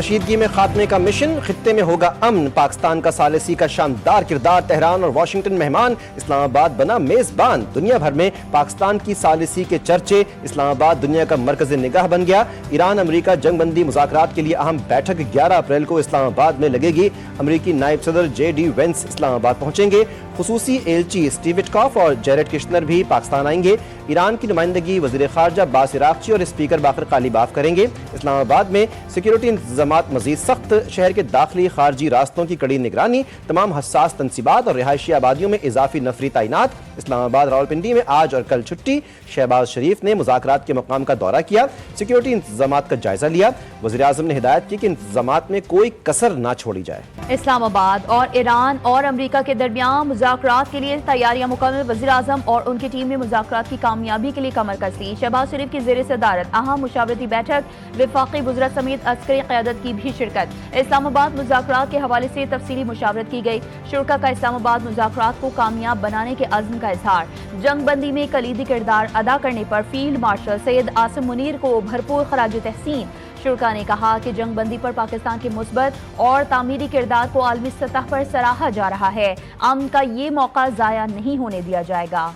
کشیدگی میں خاتمے کا مشن، خطے میں ہوگا امن، پاکستان کا ثالثی کا شاندار کردار، تہران اور واشنگٹن مہمان، اسلام آباد بنا میزبان، دنیا بھر میں پاکستان کی ثالثی کے چرچے، اسلام آباد دنیا کا مرکز نگاہ بن گیا، ایران امریکہ جنگ بندی مذاکرات کے لیے اہم بیٹھک 11 اپریل کو اسلام آباد میں لگے گی، امریکی نائب صدر جے ڈی وینس اسلام آباد پہنچیں گے، خصوصی ایلچی اسٹیو وٹکاف اور جیریڈ کشنر بھی پاکستان آئیں گے، ایران کی نمائندگی وزیر خارجہ عباس عراقچی اور اسپیکر باقر قالیباف کریں گے، اسلام آباد میں سیکیورٹی انتظامات مزید سخت، شہر کے داخلی خارجی راستوں کی کڑی نگرانی، تمام حساس تنصیبات اور رہائشی آبادیوں میں اضافی نفری تعینات، اسلام آباد راولپنڈی میں آج اور کل چھٹی، شہباز شریف نے مذاکرات کے مقام کا دورہ کیا، سیکیورٹی انتظامات کا جائزہ لیا، وزیراعظم نے ہدایت کی کہ انتظامات میں کوئی کسر نہ چھوڑی جائے۔ اسلام آباد اور ایران اور امریکہ کے درمیان مذاکرات کے لیے تیاریاں مکمل، وزیراعظم اور ان کی ٹیم نے مذاکرات کی کامیابی کے لیے کمر کس لی، شہباز شریف کی زیر صدارت اہم مشاورتی بیٹھک، وفاقی وزراء سمیت عسکری قیادت کی بھی شرکت، اسلام آباد مذاکرات کے حوالے سے تفصیلی مشاورت کی گئی، شرکا کا اسلام آباد مذاکرات کو کامیاب بنانے کے عزم کا اظہار، جنگ بندی میں کلیدی کردار ادا کرنے پر فیلڈ مارشل سید عاصم منیر کو بھرپور خراج تحسین، شرکا نے کہا کہ جنگ بندی پر پاکستان کے مثبت اور تعمیری کردار کو عالمی سطح پر سراہا جا رہا ہے، امن کا یہ موقع ضائع نہیں ہونے دیا جائے گا۔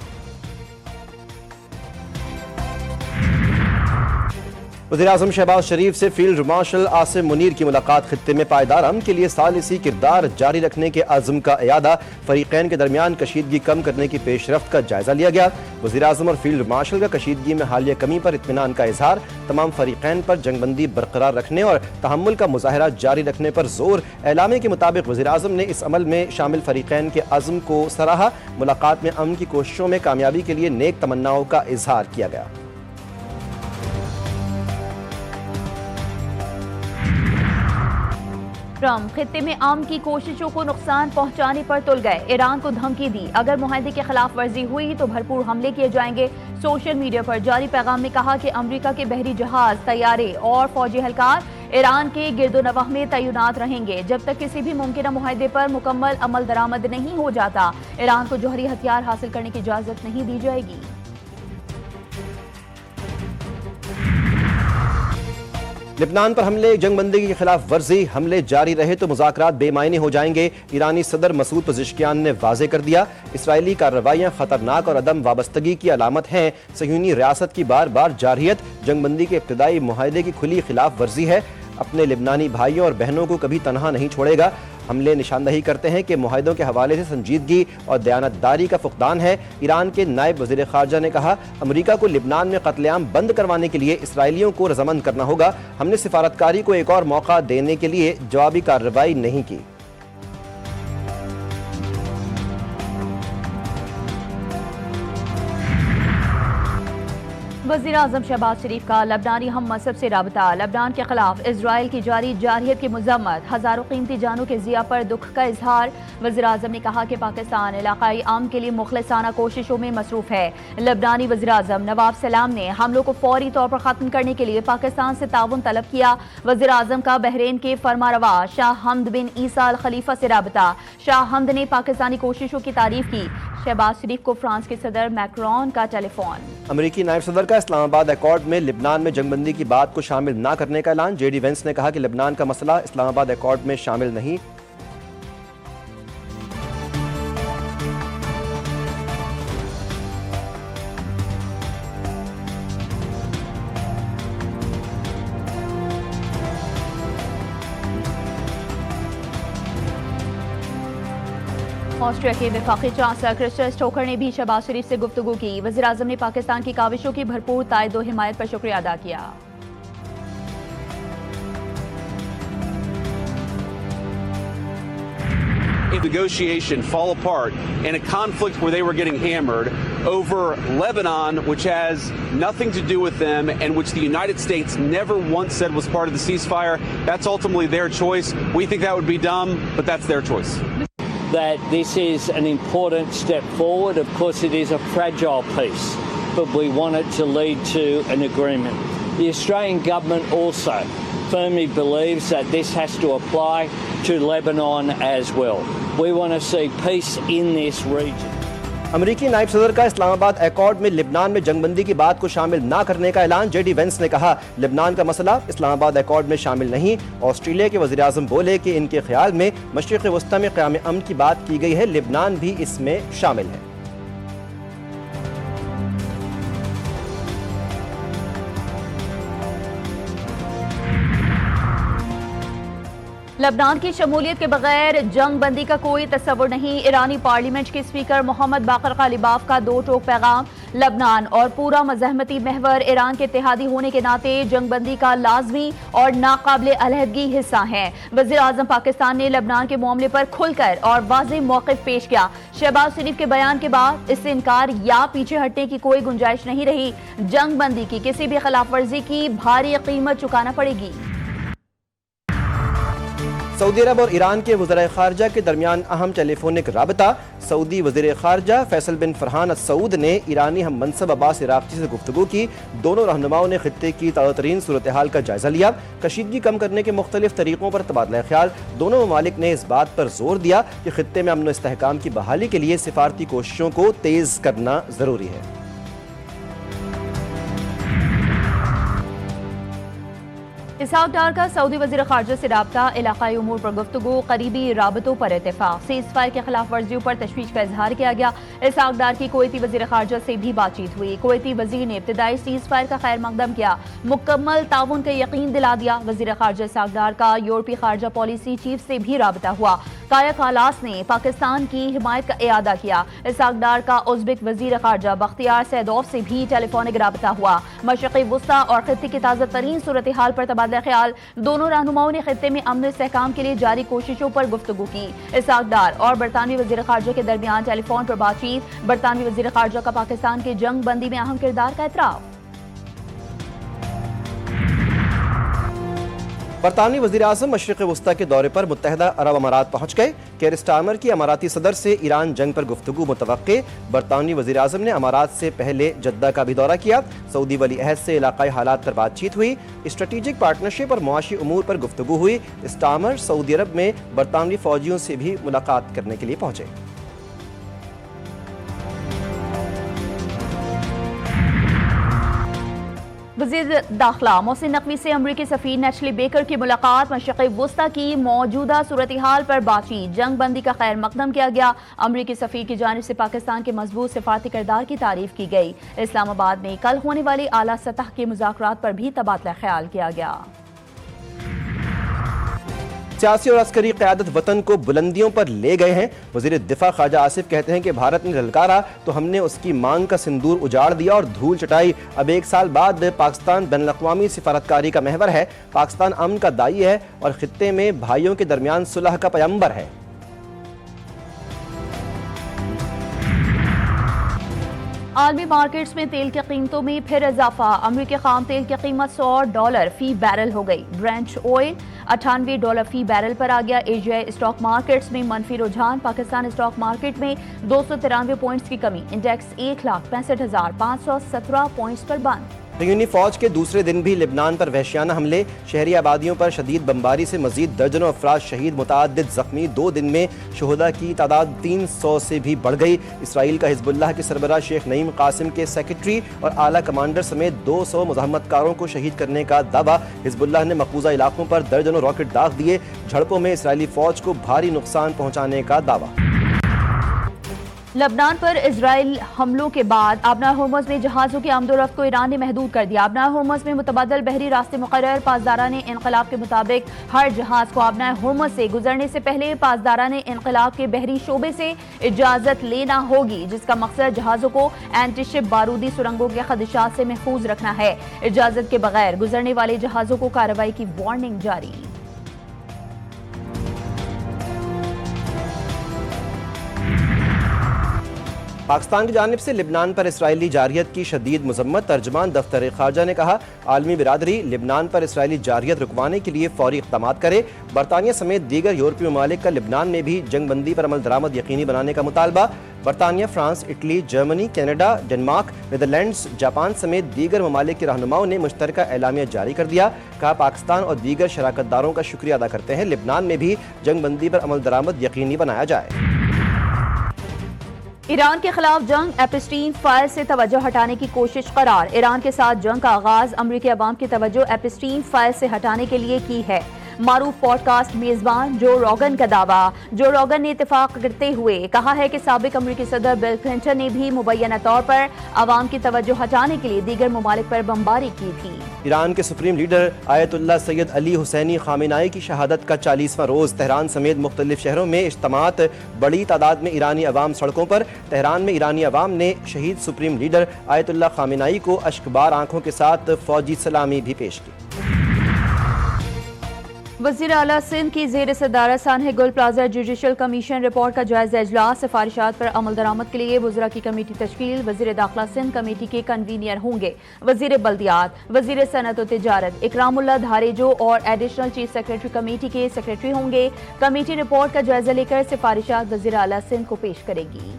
وزیراعظم شہباز شریف سے فیلڈ مارشل عاصم منیر کی ملاقات، خطے میں پائیدار امن کے لیے ثالثی کردار جاری رکھنے کے عزم کا اعادہ، فریقین کے درمیان کشیدگی کم کرنے کی پیش رفت کا جائزہ لیا گیا، وزیراعظم اور فیلڈ مارشل کا کشیدگی میں حالیہ کمی پر اطمینان کا اظہار، تمام فریقین پر جنگ بندی برقرار رکھنے اور تحمل کا مظاہرہ جاری رکھنے پر زور، اعلامیے کے مطابق وزیراعظم نے اس عمل میں شامل فریقین کے عزم کو سراہا، ملاقات میں امن کی کوششوں میں کامیابی کے لیے نیک تمناؤں کا اظہار کیا گیا۔ ٹرمپ خطے میں امن کی کوششوں کو نقصان پہنچانے پر تل گئے، ایران کو دھمکی دی، اگر معاہدے کی خلاف ورزی ہوئی تو بھرپور حملے کیے جائیں گے، سوشل میڈیا پر جاری پیغام میں کہا کہ امریکہ کے بحری جہاز، طیارے اور فوجی اہلکار ایران کے گرد و نواح میں تعینات رہیں گے جب تک کسی بھی ممکنہ معاہدے پر مکمل عمل درآمد نہیں ہو جاتا، ایران کو جوہری ہتھیار حاصل کرنے کی اجازت نہیں دی جائے گی۔ لبنان پر حملے، جنگ بندی کی خلاف ورزی، حملے جاری رہے تو مذاکرات بے معنی ہو جائیں گے، ایرانی صدر مسعود پزشکیان نے واضح کر دیا، اسرائیلی کارروائیاں خطرناک اور عدم وابستگی کی علامت ہیں، صہیونی ریاست کی بار بار جارحیت جنگ بندی کے ابتدائی معاہدے کی کھلی خلاف ورزی ہے، اپنے لبنانی بھائیوں اور بہنوں کو کبھی تنہا نہیں چھوڑے گا، حملے نشاندہی کرتے ہیں کہ معاہدوں کے حوالے سے سنجیدگی اور دیانتداری کا فقدان ہے، ایران کے نائب وزیر خارجہ نے کہا، امریکہ کو لبنان میں قتل عام بند کروانے کے لیے اسرائیلیوں کو رضامند کرنا ہوگا، ہم نے سفارتکاری کو ایک اور موقع دینے کے لیے جوابی کارروائی نہیں کی۔ وزیراعظم شہباز شریف کا لبنانی ہم مذہب سے رابطہ، لبنان کے خلاف اسرائیل کی جاری جارحیت کی مذمت، ہزاروں قیمتی جانوں کے ضیاع پر دکھ کا اظہار، وزیراعظم نے کہا کہ پاکستان علاقائی امن کے لیے مخلصانہ کوششوں میں مصروف ہے، لبنانی وزیراعظم نواب سلام نے حملوں کو فوری طور پر ختم کرنے کے لیے پاکستان سے تعاون طلب کیا، وزیراعظم کا بحرین کے فرمانروا شاہ حمد بن عیسیٰ ال خلیفہ سے رابطہ، شاہ حمد نے پاکستانی کوششوں کی تعریف کی، شہباز شریف کو فرانس کے صدر میکرون کا ٹیلی فون۔ امریکی نائب صدر کا اسلام آباد ایکارڈ میں لبنان میں جنگ بندی کی بات کو شامل نہ کرنے کا اعلان، جے ڈی وینس نے کہا کہ لبنان کا مسئلہ اسلام آباد ایکارڈ میں شامل نہیں۔ آسٹریا کے وفاقی چانسلر کرسٹر سٹوکر نے بھی شہباز شریف سے گفتگو کی، وزیراعظم نے پاکستان کی کاوشوں کی بھرپور تائید و حمایت پر شکریہ ادا کیا۔ Negotiation fall apart in a conflict where they were getting hammered over Lebanon, which has nothing to do with them and which the United States never once said was part of the ceasefire. That's ultimately their choice. We think that would be dumb, but that's their choice. That this is an important step forward. Of course, it is a fragile peace, but we want it to lead to an agreement. The Australian government also firmly believes that this has to apply to Lebanon as well. We want to see peace in this region. امریکی نائب صدر کا اسلام آباد accord میں لبنان میں جنگ بندی کی بات کو شامل نہ کرنے کا اعلان۔ جے ڈی وینس نے کہا لبنان کا مسئلہ اسلام آباد ایکارڈ میں شامل نہیں۔ آسٹریلیا کے وزیر اعظم بولے کہ ان کے خیال میں مشرق وسطی میں قیام امن کی بات کی گئی ہے، لبنان بھی اس میں شامل ہے۔ لبنان کی شمولیت کے بغیر جنگ بندی کا کوئی تصور نہیں۔ ایرانی پارلیمنٹ کے اسپیکر محمد باقر غالیباف کا دو ٹوک پیغام۔ لبنان اور پورا مزاحمتی محور ایران کے اتحادی ہونے کے ناطے جنگ بندی کا لازمی اور ناقابل علیحدگی حصہ ہیں۔ وزیر اعظم پاکستان نے لبنان کے معاملے پر کھل کر اور واضح موقف پیش کیا۔ شہباز شریف کے بیان کے بعد اس سے انکار یا پیچھے ہٹنے کی کوئی گنجائش نہیں رہی۔ جنگ بندی کی کسی بھی خلاف ورزی کی بھاری قیمت چکانا پڑے گی۔ سعودی عرب اور ایران کے وزرائے خارجہ کے درمیان اہم ٹیلی فونک رابطہ۔ سعودی وزیر خارجہ فیصل بن فرحان السعود نے ایرانی ہم منصب عباس عراقچی سے گفتگو کی۔ دونوں رہنماؤں نے خطے کی تازہ ترین صورتحال کا جائزہ لیا۔ کشیدگی کم کرنے کے مختلف طریقوں پر تبادلہ خیال۔ دونوں ممالک نے اس بات پر زور دیا کہ خطے میں امن و استحکام کی بحالی کے لیے سفارتی کوششوں کو تیز کرنا ضروری ہے۔ اسحاق ڈار کا سعودی وزیر خارجہ سے رابطہ، علاقائی امور پر گفتگو، قریبی رابطوں پر اتفاق۔ سیز فائر کے خلاف ورزیوں پر تشویش کا اظہار کیا گیا۔ اسحاق ڈار کی کویتی وزیر خارجہ سے بھی بات چیت ہوئی۔ کویتی وزیر نے ابتدائی سیز فائر کا خیر مقدم کیا، مکمل تعاون کا یقین دلا دیا۔ وزیر خارجہ اسحاق ڈار کا یورپی خارجہ پالیسی چیف سے بھی رابطہ ہوا۔ کایا کالاس نے پاکستان کی حمایت کا اعادہ کیا۔ اسحاق ڈار کا ازبک وزیر خارجہ بختیار سیدوف سے بھی ٹیلی فونک رابطہ ہوا۔ مشرقی وسطی اور خطے کی تازہ ترین صورتحال پر تبادلہ خیال۔ دونوں رہنماؤں نے خطے میں امن و استحکام کے لیے جاری کوششوں پر گفتگو کی۔ اسحاق ڈار اور برطانوی وزیر خارجہ کے درمیان ٹیلی فون پر بات چیت۔ برطانوی وزیر خارجہ کا پاکستان کے جنگ بندی میں اہم کردار کا اعتراف۔ برطانوی وزیر اعظم مشرق وسطی کے دورے پر متحدہ عرب امارات پہنچ گئے۔ کیئر اسٹارمر کی اماراتی صدر سے ایران جنگ پر گفتگو متوقع۔ برطانوی وزیر اعظم نے امارات سے پہلے جدہ کا بھی دورہ کیا۔ سعودی ولی عہد سے علاقائی حالات پر بات چیت ہوئی۔ اسٹریٹجک پارٹنرشپ اور معاشی امور پر گفتگو ہوئی۔ اسٹارمر سعودی عرب میں برطانوی فوجیوں سے بھی ملاقات کرنے کے لیے پہنچے۔ وزیر داخلہ محسن نقوی سے امریکی سفیر نیٹلی بیکر کی ملاقات۔ مشرق وسطی کی موجودہ صورتحال پر بات چیت، جنگ بندی کا خیر مقدم کیا گیا۔ امریکی سفیر کی جانب سے پاکستان کے مضبوط سفارتی کردار کی تعریف کی گئی۔ اسلام آباد میں کل ہونے والے اعلیٰ سطح کے مذاکرات پر بھی تبادلہ خیال کیا گیا۔ سیاسی اور عسکری قیادت وطن کو بلندیوں پر لے گئے ہیں۔ وزیر دفاع خواجہ آصف کہتے ہیں کہ بھارت نے للکارا تو ہم نے اس کی مانگ کا سندور اجاڑ دیا اور دھول چٹائی۔ اب 1 سال بعد پاکستان بین الاقوامی سفارتکاری کا محور ہے۔ پاکستان امن کا داعی ہے اور خطے میں بھائیوں کے درمیان صلح کا پیمبر ہے۔ عالمی مارکیٹس میں تیل کی قیمتوں میں پھر اضافہ۔ امریکی خام تیل کی قیمت $100 فی بیرل ہو گئی۔ برنٹ آئل $98 فی بیرل پر آ گیا۔ ایشیائی اسٹاک مارکیٹس میں منفی رجحان۔ پاکستان اسٹاک مارکیٹ میں 293 پوائنٹس کی کمی، انڈیکس 1,65,517 پوائنٹس پر بند۔ بیرونی فوج کے دوسرے دن بھی لبنان پر وحشیانہ حملے، شہری آبادیوں پر شدید بمباری سے مزید درجنوں افراد شہید، متعدد زخمی۔ 2 دن میں شہداء کی تعداد 300 سے بھی بڑھ گئی۔ اسرائیل کا حزب اللہ کے سربراہ شیخ نعیم قاسم کے سیکرٹری اور اعلیٰ کمانڈر سمیت 200 مزاحمت کاروں کو شہید کرنے کا دعویٰ۔ حزب اللہ نے مقبوضہ علاقوں پر درجنوں راکٹ داغ دیے۔ جھڑپوں میں اسرائیلی فوج کو بھاری نقصان پہنچانے کا دعویٰ۔ لبنان پر اسرائیل حملوں کے بعد آبنائے ہرمز میں جہازوں کی آمد و رفت کو ایران نے محدود کر دیا۔ آبنائے ہرمز میں متبادل بحری راستے مقرر۔ پاسداران انقلاب کے مطابق ہر جہاز کو آبنائے ہرمز سے گزرنے سے پہلے پاسداران انقلاب کے بحری شعبے سے اجازت لینا ہوگی، جس کا مقصد جہازوں کو اینٹی شپ بارودی سرنگوں کے خدشات سے محفوظ رکھنا ہے۔ اجازت کے بغیر گزرنے والے جہازوں کو کارروائی کی وارننگ جاری۔ پاکستان کی جانب سے لبنان پر اسرائیلی جارحیت کی شدید مذمت۔ ترجمان دفتر خارجہ نے کہا عالمی برادری لبنان پر اسرائیلی جارحیت رکوانے کے لیے فوری اقدامات کرے۔ برطانیہ سمیت دیگر یورپی ممالک کا لبنان میں بھی جنگ بندی پر عمل درآمد یقینی بنانے کا مطالبہ۔ برطانیہ، France, Italy, Germany, Canada, Denmark, Netherlands, Japan سمیت دیگر ممالک کے رہنماؤں نے مشترکہ اعلامیہ جاری کر دیا۔ کہا پاکستان اور دیگر شراکت داروں کا شکریہ ادا کرتے ہیں، لبنان میں بھی جنگ بندی پر عمل درآمد یقینی بنایا جائے۔ ایران کے خلاف جنگ ایپسٹین فائل سے توجہ ہٹانے کی کوشش قرار۔ ایران کے ساتھ جنگ کا آغاز امریکی عوام کی توجہ ایپسٹین فائل سے ہٹانے کے لیے کی ہے۔ معروف پوڈ کاسٹ میزبان جو روگن کا دعویٰ۔ جو روگن نے اتفاق کرتے ہوئے کہا ہے کہ سابق امریکی صدر بل کلنٹن نے بھی مبینہ طور پر عوام کی توجہ ہٹانے کے لیے دیگر ممالک پر بمباری کی تھی۔ ایران کے سپریم لیڈر آیت اللہ سید علی حسینی خامنہئی کی شہادت کا 40واں روز۔ تہران سمیت مختلف شہروں میں اجتماعات، بڑی تعداد میں ایرانی عوام سڑکوں پر۔ تہران میں ایرانی عوام نے شہید سپریم لیڈر آیت اللہ خامنہئی کو اشکبار آنکھوں کے ساتھ فوجی سلامی بھی پیش کی۔ وزیر اعلیٰ سندھ کی زیر صدارت سانحہ گل پلازا جوڈیشل کمیشن رپورٹ کا جائزہ اجلاس۔ سفارشات پر عمل درآمد کے لیے وزراء کی کمیٹی تشکیل۔ وزیر داخلہ سندھ کمیٹی کے کنوینئر ہوں گے۔ وزیر بلدیات، وزیر صنعت و تجارت اکرام اللہ دھاریجو اور ایڈیشنل چیف سیکریٹری کمیٹی کے سیکریٹری ہوں گے۔ کمیٹی رپورٹ کا جائزہ لے کر سفارشات وزیر اعلیٰ سندھ کو پیش کرے گی۔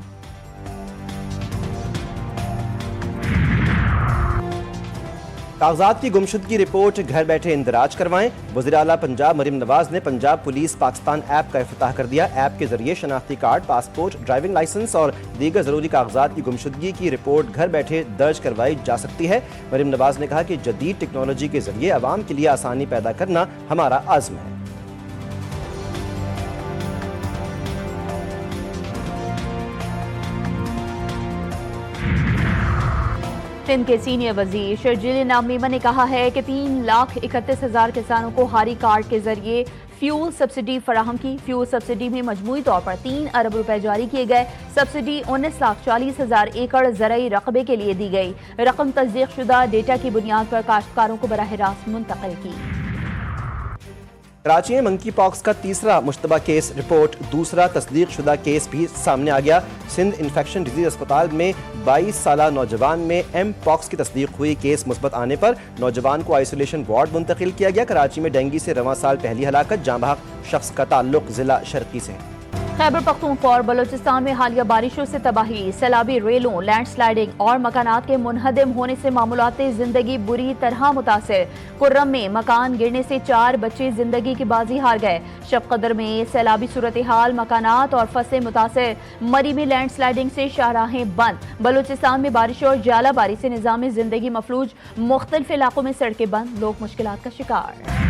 کاغذات کی گمشدگی رپورٹ گھر بیٹھے اندراج کروائیں۔ وزیر اعلیٰ پنجاب مریم نواز نے پنجاب پولیس پاکستان ایپ کا افتتاح کر دیا۔ ایپ کے ذریعے شناختی کارڈ، پاسپورٹ، ڈرائیونگ لائسنس اور دیگر ضروری کاغذات کی گمشدگی کی رپورٹ گھر بیٹھے درج کروائی جا سکتی ہے۔ مریم نواز نے کہا کہ جدید ٹیکنالوجی کے ذریعے عوام کے لیے آسانی پیدا کرنا ہمارا عزم ہے۔ سندھ کے سینئر وزیر شرجیل نام میمن نے کہا ہے کہ 3,31,000 کسانوں کو ہاری کارڈ کے ذریعے فیول سبسڈی فراہم کی۔ فیول سبسڈی میں مجموعی طور پر 3 ارب روپے جاری کیے گئے۔ سبسڈی 19,40,000 ایکڑ زرعی رقبے کے لیے دی گئی۔ رقم تصدیق شدہ ڈیٹا کی بنیاد پر کاشتکاروں کو براہ راست منتقل کی۔ کراچی میں منکی پاکس کا تیسرا مشتبہ کیس رپورٹ، دوسرا تصدیق شدہ کیس بھی سامنے آ گیا۔ سندھ انفیکشن ڈیزیز اسپتال میں 22 سالہ نوجوان میں ایم پاکس کی تصدیق ہوئی۔ کیس مثبت آنے پر نوجوان کو آئسولیشن وارڈ منتقل کیا گیا۔ کراچی میں ڈینگی سے رواں سال پہلی ہلاکت، جاں بحق شخص کا تعلق ضلع شرقی سے ہے۔ خیبر پختونخوا اور بلوچستان میں حالیہ بارشوں سے تباہی، سیلابی ریلوں، لینڈ سلائیڈنگ اور مکانات کے منہدم ہونے سے معمولات زندگی بری طرح متاثر۔ کرم میں مکان گرنے سے 4 بچے زندگی کی بازی ہار گئے۔ شب قدر میں سیلابی صورتحال، مکانات اور فصلیں متاثر۔ مری میں لینڈ سلائیڈنگ سے شاہراہیں بند۔ بلوچستان میں بارشوں اور ژالہ باری سے نظام زندگی مفلوج، مختلف علاقوں میں سڑکیں بند، لوگ مشکلات کا شکار۔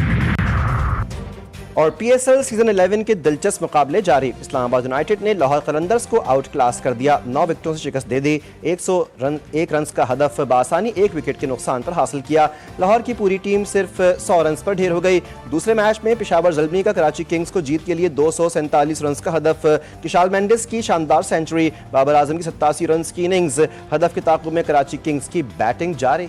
اور پی ایس ایل سیزن 11 کے دلچسپ مقابلے جاری۔ اسلام آباد یونائیٹڈ نے لاہور قلندرز کو آؤٹ کلاس کر دیا، 9 وکٹوں سے شکست دے دی۔ 101 رنز کا ہدف بآسانی 1 وکٹ کے نقصان پر حاصل کیا۔ لاہور کی پوری ٹیم صرف 100 رنز پر ڈھیر ہو گئی۔ دوسرے میچ میں پشاور زلمی کا کراچی کنگز کو جیت کے لیے 247 رنز کا ہدف۔ کشال مینڈس کی شاندار سینچری، بابر اعظم کی 87 رنز کی اننگز۔ ہدف کے تعاقب میں کراچی کنگز کی بیٹنگ جاری۔